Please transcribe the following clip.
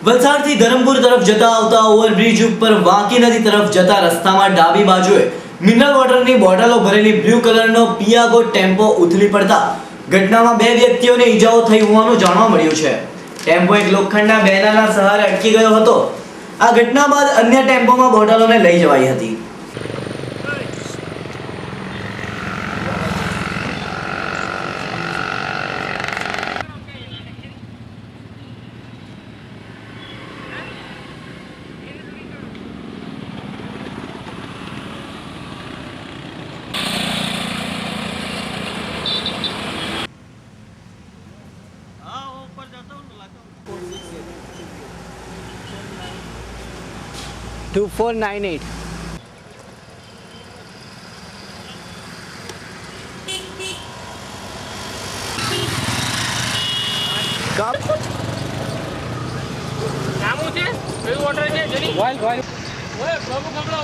વલસાડથી ધરમપુર તરફ જતા આવતા ઓવરબ્રિજ ઉપર વાંકી નદી તરફ જતા રસ્તામાં ડાબી બાજુએ મિનરલ વોટરની બોટલો ભરેલી બ્લુ કલરનો પિયાગો ટેમ્પો ઉથલી પડતા ઘટનામાં 2 વ્યક્તિઓને ઈજાઓ થઈ હોવાનું જાણવા મળ્યું છે. ટેમ્પો એક લોખંડના બેનરના સહારે અટકી ગયો હતો. આ ઘટના બાદ અન્ય ટેમ્પોમાં બોટલોને લઈ જવાઈ હતી. Two 498. નામ શું છે? કયું ઓર્ડર છે? જરી વાઇલ ઓય પ્રભુ કપડા